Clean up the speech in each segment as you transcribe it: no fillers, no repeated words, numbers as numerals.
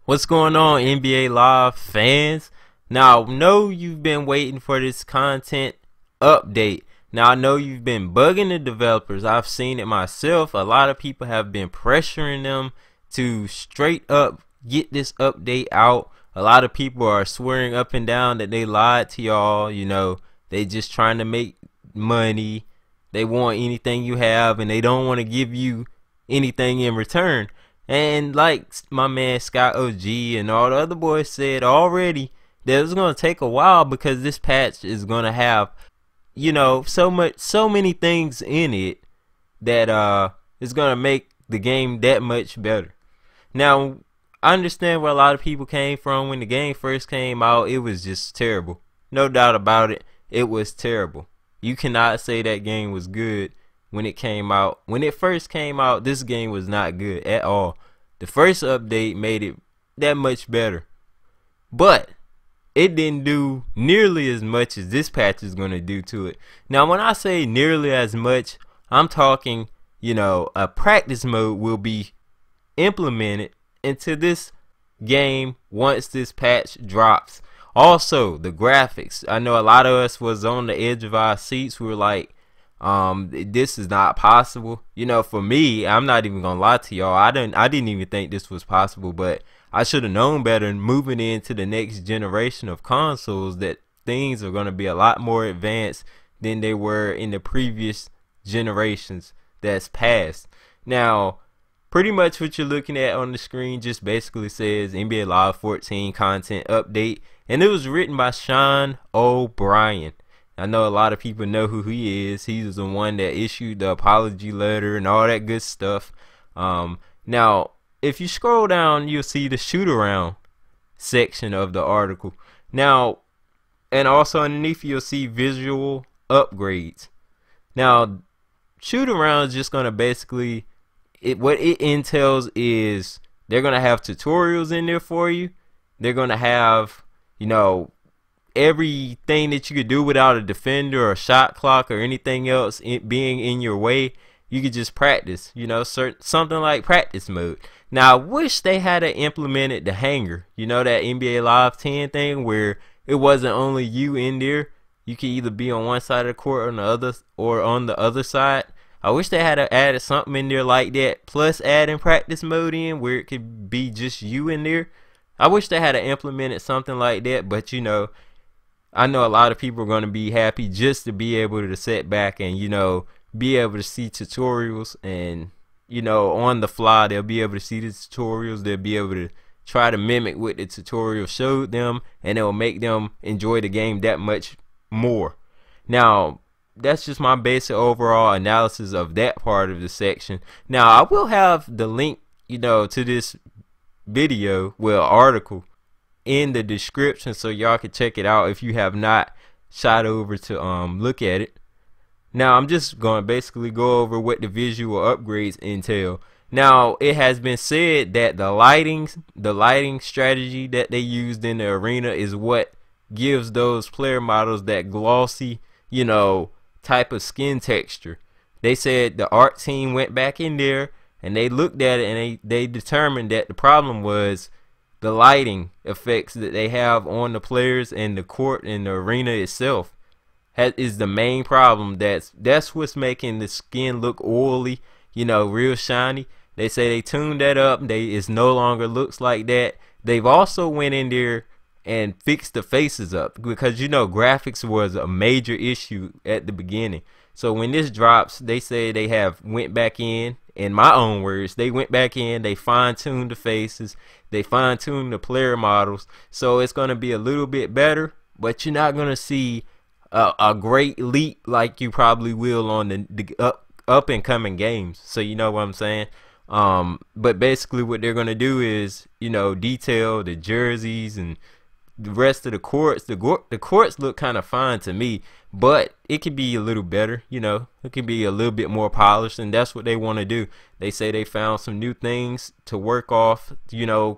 What's going on, NBA Live fans? Now, I know you've been waiting for this content update. Now, I know you've been bugging the developers. I've seen it myself. A lot of people have been pressuring them to straight up get this update out. A lot of people are swearing up and down that they lied to y'all. They just trying to make money. They want anything you have, and they don't want to give you anything in return. And like my man Scott OG and all the other boys said already, that it's gonna take a while because this patch is gonna have, so many things in it that is gonna make the game that much better. Now, I understand where a lot of people came from when the game first came out. It was just terrible, no doubt about it. It was terrible. You cannot say that game was good when it came out. When it first came out, this game was not good at all. The first update made it that much better, but it didn't do nearly as much as this patch is going to do to it. Now, when I say nearly as much, I'm talking, a practice mode will be implemented into this game once this patch drops. Also, the graphics. I know a lot of us was on the edge of our seats. We were like, this is not possible. For me, I'm not even gonna lie to y'all. I didn't even think this was possible, but I should have known better. Moving into the next generation of consoles, that things are gonna be a lot more advanced than they were in the previous generations that's passed. Now, pretty much what you're looking at on the screen just basically says NBA Live 14 content update, and it was written by Sean O'Brien. I know a lot of people know who he is. He was the one that issued the apology letter and all that good stuff. Now, if you scroll down, you'll see the shoot around section of the article. Now, and also underneath, you'll see visual upgrades. Now, shoot around is just going to basically, what it entails is they're going to have tutorials in there for you. They're going to have, everything that you could do without a defender or a shot clock or anything else being in your way. You could just practice, something like practice mode. Now, I wish they had implemented the hanger, that NBA Live 10 thing where it wasn't only you in there. You could either be on one side of the court or on the other side. I wish they had added something in there like that, plus adding practice mode in where it could be just you in there. I wish they had implemented something like that, but I know a lot of people are going to be happy just to be able to sit back and, be able to see tutorials and, on the fly, they'll be able to see the tutorials. They'll be able to try to mimic what the tutorial showed them, and it will make them enjoy the game that much more. Now, that's just my basic overall analysis of that part of the section. Now, I will have the link, to this video, article in the description so y'all can check it out if you have not shot over to look at it. Now, I'm just going to basically go over what the visual upgrades entail. Now, it has been said that the lighting strategy that they used in the arena is what gives those player models that glossy, type of skin texture. They said the art team went back in there and they looked at it and they determined that the problem was the lighting effects that they have on the players and the court and the arena itself is the main problem. That's what's making the skin look oily, real shiny. They say they tuned that up. It no longer looks like that. They've also went in there and fixed the faces up because graphics was a major issue at the beginning. So when this drops, they say they have went back in my own words, they went back in, they fine-tuned the faces, they fine-tuned the player models, so it's going to be a little bit better, but you're not going to see a great leap like you probably will on the up and coming games. So you know what I'm saying? But basically what they're going to do is, detail the jerseys and the rest of the courts. The courts look kind of fine to me, but it could be a little better. It could be a little bit more polished, and that's what they want to do. They say they found some new things to work off,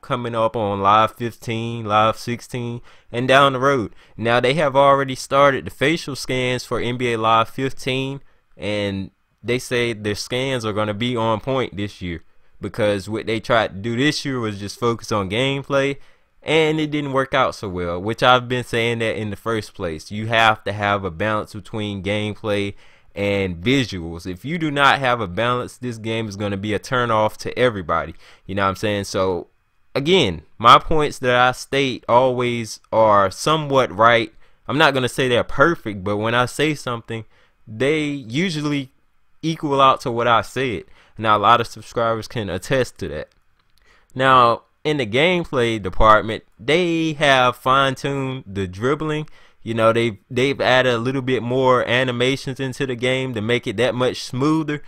coming up on Live 15, Live 16, and down the road. Now, they have already started the facial scans for NBA Live 15, and they say their scans are going to be on point this year. because what they tried to do this year was just focus on gameplay, and it didn't work out so well, which I've been saying that in the first place. You have to have a balance between gameplay and visuals. If you do not have a balance, this game is going to be a turn off to everybody. You know what I'm saying? So again, my points that I state always are somewhat right. I'm not going to say they're perfect, but when I say something, they usually equal out to what I said. Now, a lot of subscribers can attest to that. Now, in the gameplay department, they have fine-tuned the dribbling. You know, they've added a little bit more animations into the game to make it that much smoother.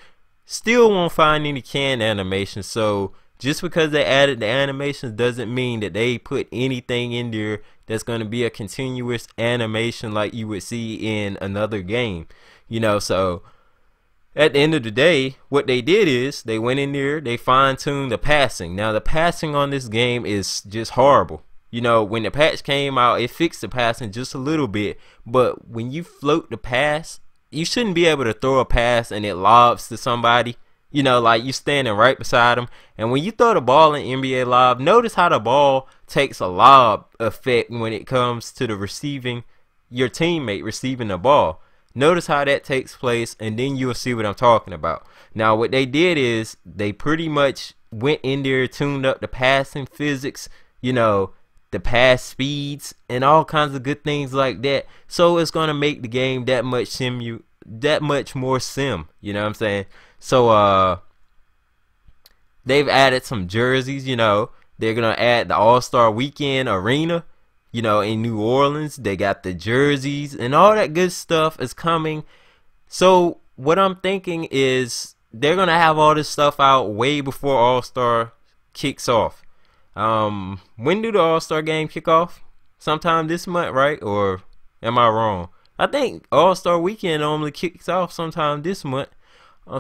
Still won't find any canned animations, so just because they added the animations doesn't mean that they put anything in there that's going to be a continuous animation like you would see in another game. You know, so at the end of the day, what they did is they went in there, they fine-tuned the passing. Now, the passing on this game is just horrible. You know, when the patch came out, it fixed the passing just a little bit, but when you float the pass, you shouldn't be able to throw a pass and it lobs to somebody. You know, like you standing right beside them, and when you throw the ball in NBA Live, notice how the ball takes a lob effect when it comes to the receiving, your teammate receiving the ball. Notice how that takes place, and then you'll see what I'm talking about. Now, what they did is they pretty much went in there, tuned up the passing physics, you know, the pass speeds, and all kinds of good things like that. So it's gonna make the game that much more sim. You know what I'm saying? So they've added some jerseys. You know, they're gonna add the All-Star Weekend Arena. You know, in New Orleans, they got the jerseys and all that good stuff is coming. So what I'm thinking is they're gonna have all this stuff out way before All-Star kicks off. When do the All-Star game kick off? Sometime this month, right? Or am I wrong? I think All-Star Weekend normally kicks off sometime this month.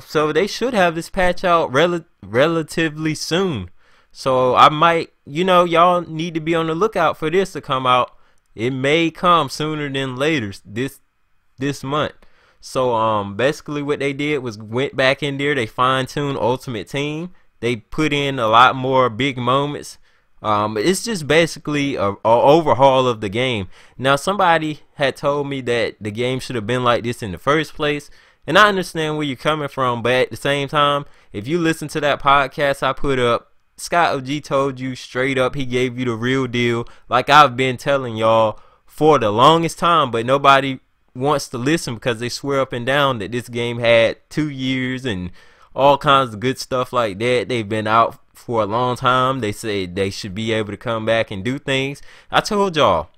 So they should have this patch out relatively soon. So I might, you know, y'all need to be on the lookout for this to come out. It may come sooner than later this month. So basically what they did was went back in there, they fine-tuned Ultimate Team. They put in a lot more big moments. It's just basically a overhaul of the game. Now, somebody had told me that the game should have been like this in the first place, and I understand where you're coming from, but at the same time, if you listen to that podcast I put up, Scott OG told you straight up, he gave you the real deal, like I've been telling y'all for the longest time, but nobody wants to listen because they swear up and down that this game had 2 years and all kinds of good stuff like that. They've been out for a long time. They said they should be able to come back and do things. I told y'all,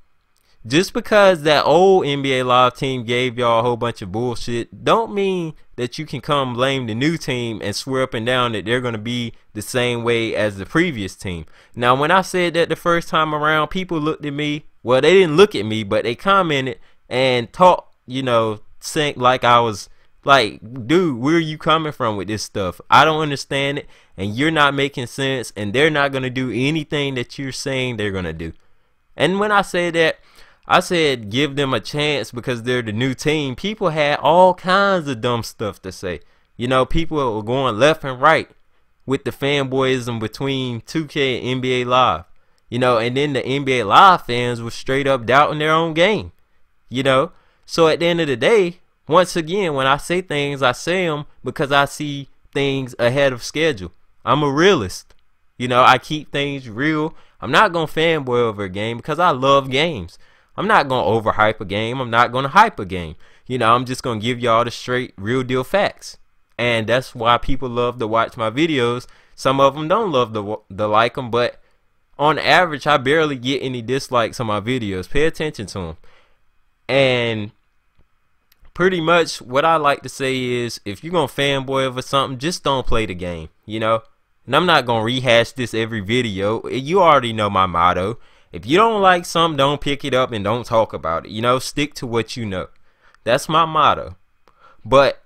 just because that old NBA Live team gave y'all a whole bunch of bullshit, don't mean that you can come blame the new team and swear up and down that they're going to be the same way as the previous team. Now, when I said that the first time around, people looked at me. Well, they didn't look at me, but they commented and talked, you know, saying like I was like, dude, where are you coming from with this stuff? I don't understand it, and you're not making sense, and they're not going to do anything that you're saying they're going to do. And when I say that, I said give them a chance because they're the new team. People had all kinds of dumb stuff to say. You know, people were going left and right with the fanboyism between 2K and NBA Live. You know, and then the NBA Live fans were straight up doubting their own game. You know, so at the end of the day, once again, when I say things, I say them because I see things ahead of schedule. I'm a realist. You know, I keep things real. I'm not going to fanboy over a game because I love games. I'm not going to overhype a game. I'm not going to hype a game. You know, I'm just going to give y'all the straight real deal facts. And that's why people love to watch my videos. Some of them don't love to like them, but on average, I barely get any dislikes on my videos. Pay attention to them. And pretty much what I like to say is, if you're going to fanboy over something, just don't play the game, you know? And I'm not going to rehash this every video. You already know my motto. If you don't like something, don't pick it up and don't talk about it. You know, stick to what you know. That's my motto. But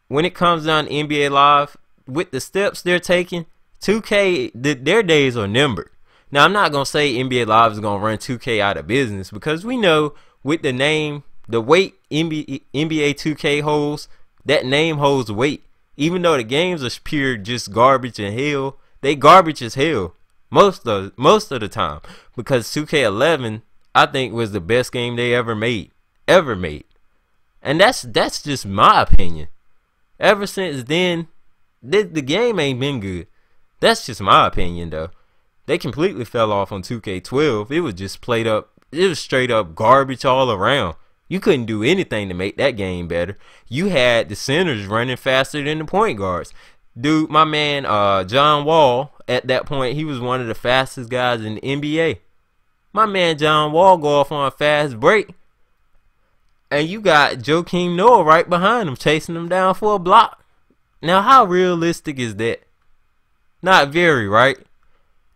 when it comes down to NBA Live, with the steps they're taking, 2K, their days are numbered. Now, I'm not going to say NBA Live is going to run 2K out of business because we know with the name, the weight NBA 2K holds, that name holds weight. Even though the games are pure just garbage and hell, they garbage as hell most of the time, because 2K11 I think was the best game they ever made. And that's just my opinion. Ever since then, the game ain't been good. That's just my opinion though. They completely fell off on 2K12. It was just played up. It was straight up garbage all around. You couldn't do anything to make that game better. You had the centers running faster than the point guards. Dude, my man John Wall, at that point, he was one of the fastest guys in the NBA. My man John Wall go off on a fast break, and you got Joakim Noah right behind him, chasing him down for a block. Now, how realistic is that? Not very, right?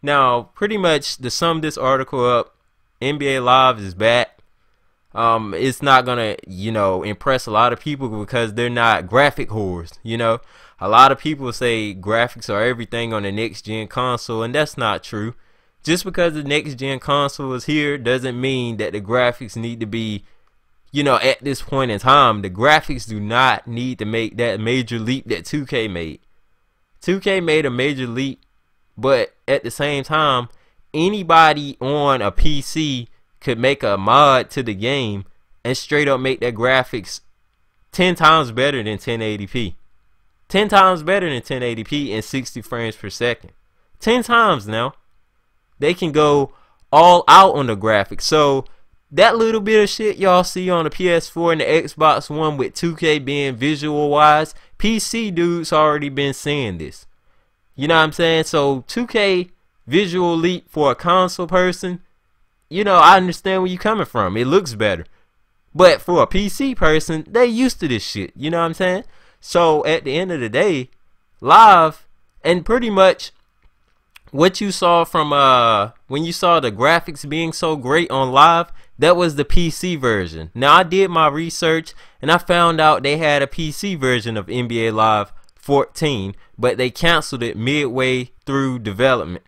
Now, pretty much to sum this article up, NBA Live is back. It's not gonna, impress a lot of people because they're not graphic whores. A lot of people say graphics are everything on the next gen console, and that's not true. Just because the next gen console is here doesn't mean that the graphics need to be, at this point in time. The graphics do not need to make that major leap that 2K made. 2K made a major leap, but at the same time, anybody on a PC could make a mod to the game and straight up make that graphics 10 times better than 1080p. 10 times better than 1080p and 60 frames per second. 10 times now. They can go all out on the graphics. So that little bit of shit y'all see on the PS4 and the Xbox One with 2K being visual wise, PC dudes already been saying this. You know what I'm saying? So 2K visual leap for a console person, I understand where you're coming from. It looks better. But for a PC person, they used to this shit. You know what I'm saying? So at the end of the day, Live, and pretty much what you saw from when you saw the graphics being so great on Live, that was the PC version. Now I did my research and I found out they had a PC version of NBA Live 14, but they canceled it midway through development.